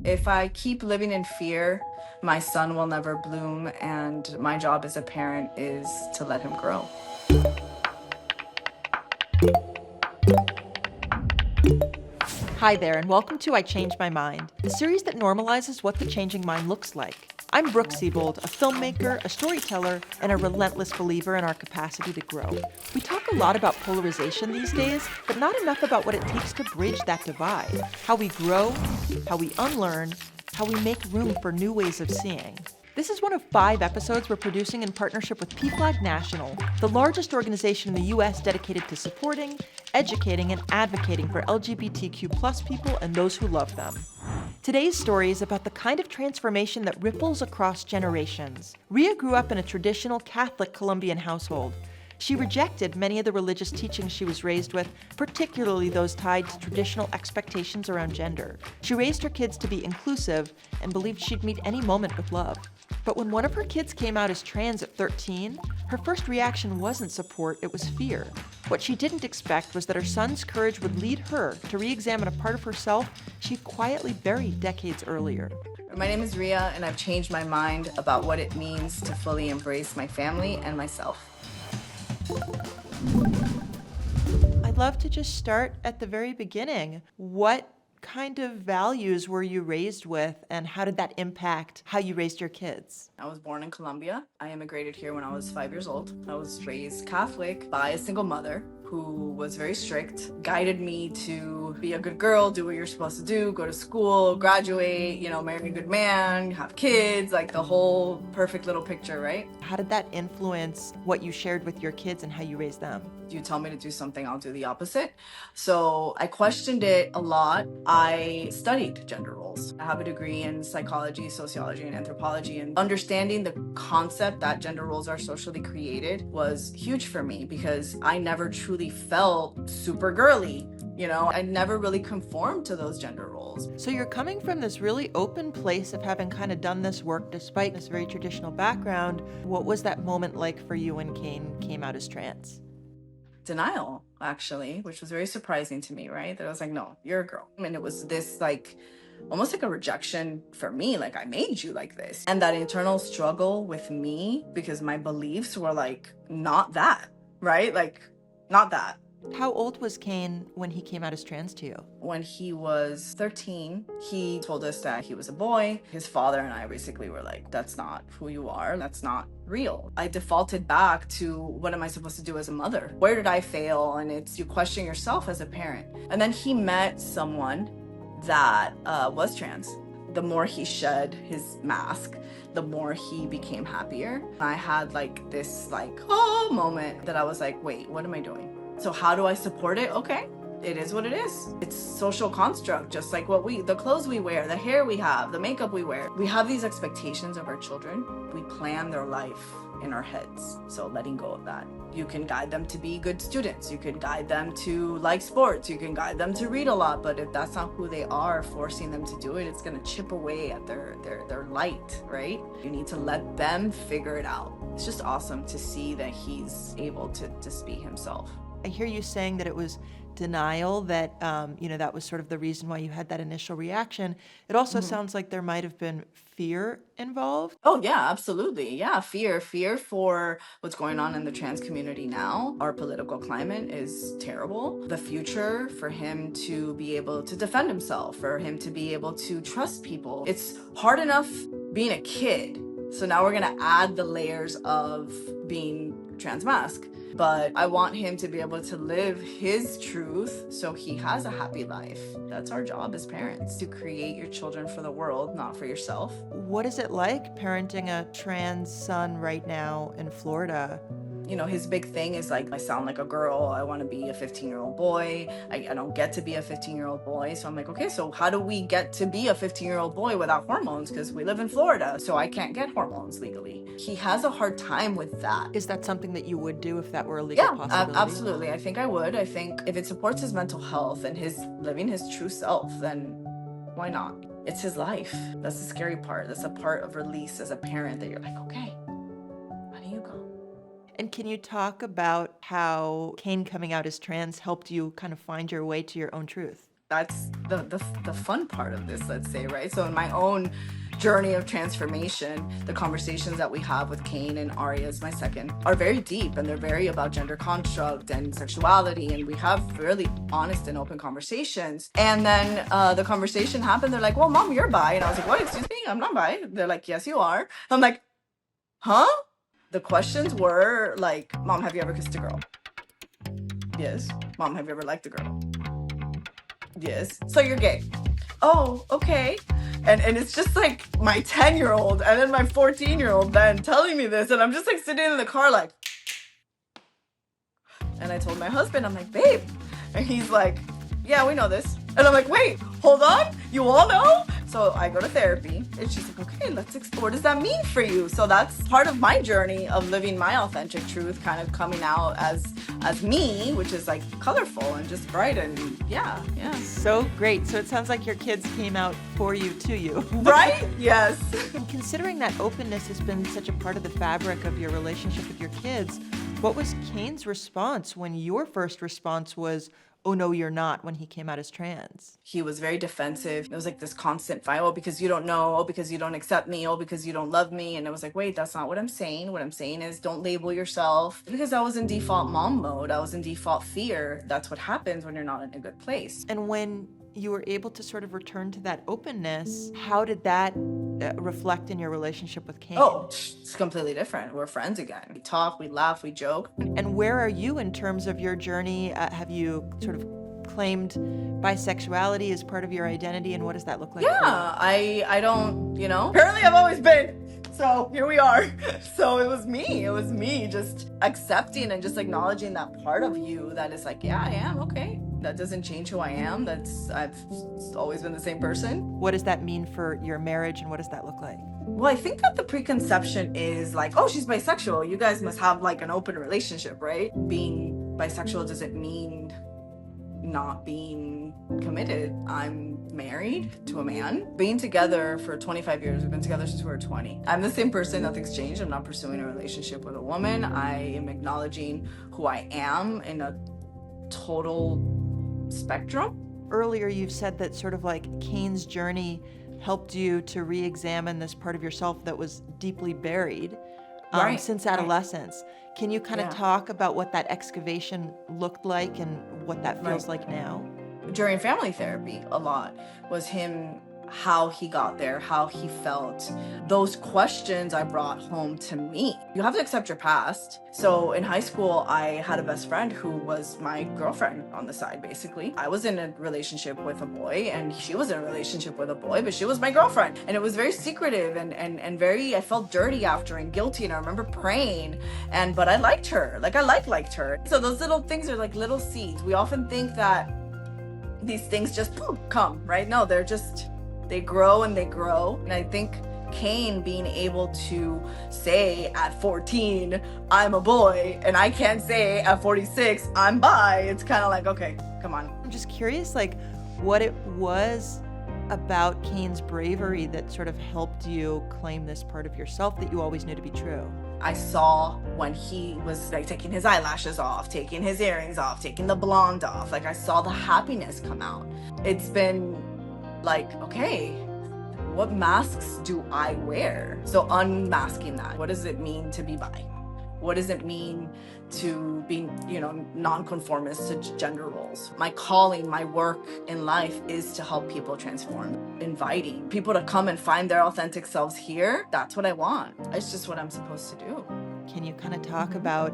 If I keep living in fear, my son will never bloom, and my job as a parent is to let him grow. Hi there, and welcome to I Changed My Mind, the series that normalizes what the changing mind looks like. I'm Brooke Sebold, a filmmaker, a storyteller, and a relentless believer in our capacity to grow. We talk a lot about polarization these days, but not enough about what it takes to bridge that divide. How we grow, how we unlearn, how we make room for new ways of seeing. This is one of 5 episodes we're producing in partnership with PFLAG National, the largest organization in the U.S. dedicated to supporting, educating, and advocating for LGBTQ+ people and those who love them. Today's story is about the kind of transformation that ripples across generations. Ria grew up in a traditional Catholic Colombian household. She rejected many of the religious teachings she was raised with, particularly those tied to traditional expectations around gender. She raised her kids to be inclusive and believed she'd meet any moment with love. But when one of her kids came out as trans at 13, her first reaction wasn't support, it was fear. What she didn't expect was that her son's courage would lead her to re-examine a part of herself she'd quietly buried decades earlier. My name is Ria, and I've changed my mind about what it means to fully embrace my family and myself. I'd love to just start at the very beginning. What kind of values were you raised with, and how did that impact how you raised your kids? I was born in Colombia. I immigrated here when I was 5 years old. I was raised Catholic by a single mother who was very strict, guided me to be a good girl, do what you're supposed to do, go to school, graduate, marry a good man, have kids, like the whole perfect little picture, right? How did that influence what you shared with your kids and how you raised them? You tell me to do something, I'll do the opposite. So I questioned it a lot. I studied gender roles. I have a degree in psychology, sociology, and anthropology, and understanding the concept that gender roles are socially created was huge for me because I never truly felt super girly. I never really conformed to those gender roles. So you're coming from this really open place of having kind of done this work despite this very traditional background. What was that moment like for you when Kane came out as trans? Denial, actually, which was very surprising to me, right? That I was like, no, you're a girl. And it was this almost like a rejection for me, like I made you like this. And that internal struggle with me because my beliefs were like, not that, right? Like, not that. How old was Kane when he came out as trans to you? When he was 13, he told us that he was a boy. His father and I basically were like, that's not who you are. That's not real. I defaulted back to what am I supposed to do as a mother? Where did I fail? And it's you question yourself as a parent. And then he met someone that was trans. The more he shed his mask, the more he became happier. I had this moment that I was like, wait, what am I doing? So how do I support it? Okay, it is what it is. It's social construct, just like the clothes we wear, the hair we have, the makeup we wear. We have these expectations of our children. We plan their life in our heads. So letting go of that. You can guide them to be good students. You can guide them to like sports. You can guide them to read a lot. But if that's not who they are, forcing them to do it, it's gonna chip away at their light, right? You need to let them figure it out. It's just awesome to see that he's able to just be himself. I hear you saying that it was denial, that that was sort of the reason why you had that initial reaction. It also sounds like there might have been fear involved. Oh yeah, absolutely. Yeah, fear for what's going on in the trans community now. Our political climate is terrible. The future for him to be able to defend himself, for him to be able to trust people. It's hard enough being a kid. So now we're gonna add the layers of being transmasc. But I want him to be able to live his truth so he has a happy life. That's our job as parents, to create your children for the world, not for yourself. What is it like parenting a trans son right now in Florida? His big thing is I sound like a girl. I want to be a 15-year-old boy. I don't get to be a 15-year-old boy. So I'm like, okay, so how do we get to be a 15-year-old boy without hormones? Because we live in Florida, so I can't get hormones legally. He has a hard time with that. Is that something that you would do if that were a legal possibility? Yeah, absolutely. I think I would. I think if it supports his mental health and his living his true self, then why not? It's his life. That's the scary part. That's a part of release as a parent that you're like, okay, how do you go? And can you talk about how Kane coming out as trans helped you kind of find your way to your own truth? that's the fun part of this, let's say, right? So in my own journey of transformation, the conversations that we have with Kane and Arya is my second, are very deep, and they're very about gender construct and sexuality, and we have really honest and open conversations. And then the conversation happened, they're like, well, Mom, you're bi. And I was like, what, excuse me? I'm not bi. They're like, yes, you are. I'm like, huh? The questions were like, Mom, have you ever kissed a girl? Yes. Mom, have you ever liked a girl? Yes. So you're gay. Oh, okay. And it's just like my 10-year-old and then my 14-year-old then telling me this, and I'm just like sitting in the car like, and I told my husband, I'm like, babe, and he's like, yeah, we know this. And I'm like, wait, hold on, you all know? So I go to therapy, and she's like, okay, let's explore. What does that mean for you? So that's part of my journey of living my authentic truth, kind of coming out as me, which is like colorful and just bright, and yeah. So great. So it sounds like your kids came out for you, to you. Right? Yes. And considering that openness has been such a part of the fabric of your relationship with your kids, what was Kane's response when your first response was, oh no, you're not, when he came out as trans? He was very defensive. It was like this constant fight. Oh, because you don't know. Oh, because you don't accept me. Oh, because you don't love me. And it was like, wait, that's not what I'm saying. What I'm saying is don't label yourself. Because I was in default mom mode. I was in default fear. That's what happens when you're not in a good place. And when you were able to sort of return to that openness, how did that reflect in your relationship with Kane? Oh, it's completely different. We're friends again. We talk, we laugh, we joke. And where are you in terms of your journey? Have you sort of claimed bisexuality as part of your identity, and what does that look like? Yeah, I don't, apparently I've always been. So here we are. So it was me just accepting and just acknowledging that part of you that is like, yeah, I am, okay. That doesn't change who I am. I've always been the same person. What does that mean for your marriage, and what does that look like? Well, I think that the preconception is like, oh, she's bisexual. You guys must have like an open relationship, right? Being bisexual doesn't mean not being committed. I'm married to a man. Being together for 25 years. We've been together since we were 20. I'm the same person. Nothing's changed. I'm not pursuing a relationship with a woman. I am acknowledging who I am in a total spectrum. Earlier, you've said that sort of like Kane's journey helped you to re-examine this part of yourself that was deeply buried since adolescence. Right. Can you kind of talk about what that excavation looked like and what that feels like now? During family therapy, a lot was him, how he got there, how he felt. Those questions I brought home to me. You have to accept your past. So in high school, I had a best friend who was my girlfriend on the side, basically. I was in a relationship with a boy, and she was in a relationship with a boy, but she was my girlfriend. And it was very secretive and very, I felt dirty after and guilty, and I remember praying, but I liked her. Like I liked her. So those little things are like little seeds. We often think that these things just come, right? No, they grow and they grow. And I think Kane being able to say at 14, I'm a boy, and I can't say at 46, I'm bi. It's kind of like, okay, come on. I'm just curious, like, what it was about Kane's bravery that sort of helped you claim this part of yourself that you always knew to be true. I saw when he was like taking his eyelashes off, taking his earrings off, taking the blonde off. Like I saw the happiness come out. It's been like, okay, what masks do I wear? So unmasking that. What does it mean to be bi? What does it mean to be, nonconformist to gender roles? My calling, my work in life is to help people transform. Inviting people to come and find their authentic selves here, that's what I want. It's just what I'm supposed to do. Can you kind of talk about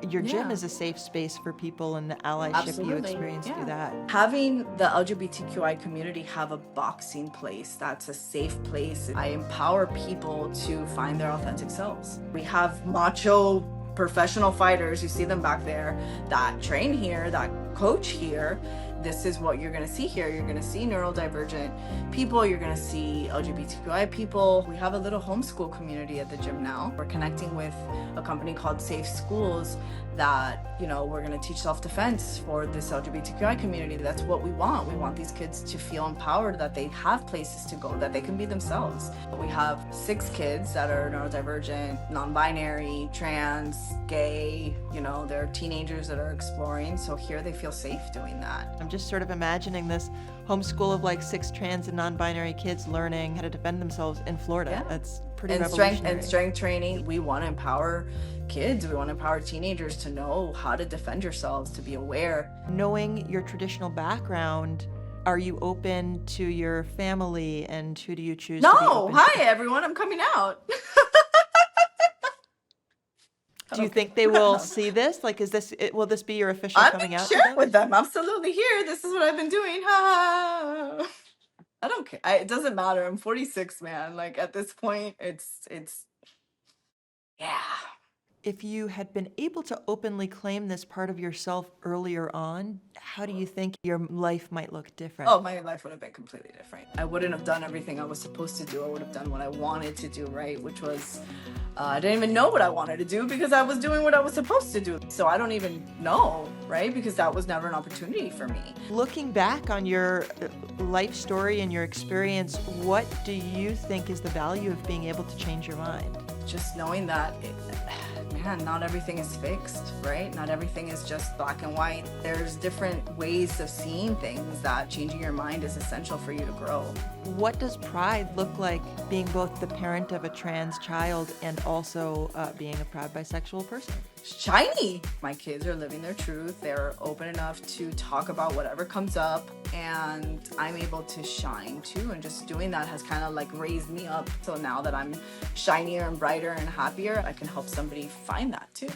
your gym is a safe space for people and the allyship you experience through that? Having the LGBTQI community have a boxing place, that's a safe place. I empower people to find their authentic selves. We have macho professional fighters, you see them back there, that train here, that coach here. This is what you're going to see here. You're going to see neurodivergent people. You're going to see LGBTQI people. We have a little homeschool community at the gym now. We're connecting with a company called Safe Schools that, we're going to teach self-defense for this LGBTQI community. That's what we want. We want these kids to feel empowered, that they have places to go, that they can be themselves. We have 6 kids that are neurodivergent, non-binary, trans, gay, they're teenagers that are exploring. So here they feel feel safe doing that. I'm just sort of imagining this homeschool of like 6 trans and non-binary kids learning how to defend themselves in Florida. Yeah. That's pretty And revolutionary. strength training. We want to empower kids. We want to empower teenagers to know how to defend yourselves, to be aware. Knowing your traditional background, are you open to your family, and who do you choose to be No, open hi to? everyone, I'm coming out. Do you think they will see this? Like, will this be your official I've coming been out to sharing them? with them. Absolutely, here. This is what I've been doing. Ha ha. I don't care. It doesn't matter. I'm 46, man. Like at this point, it's yeah. If you had been able to openly claim this part of yourself earlier on, how do you think your life might look different? Oh, my life would have been completely different. I wouldn't have done everything I was supposed to do. I would have done what I wanted to do, right? Which was, I didn't even know what I wanted to do because I was doing what I was supposed to do. So I don't even know, right? Because that was never an opportunity for me. Looking back on your life story and your experience, what do you think is the value of being able to change your mind? Just knowing that, man, not everything is fixed, right? Not everything is just black and white. There's different ways of seeing things that changing your mind is essential for you to grow. What does pride look like, being both the parent of a trans child and also being a proud bisexual person? Shiny! My kids are living their truth. They're open enough to talk about whatever comes up, and I'm able to shine too. And just doing that has kind of like raised me up. So now that I'm shinier and brighter and happier, I can help somebody find that too.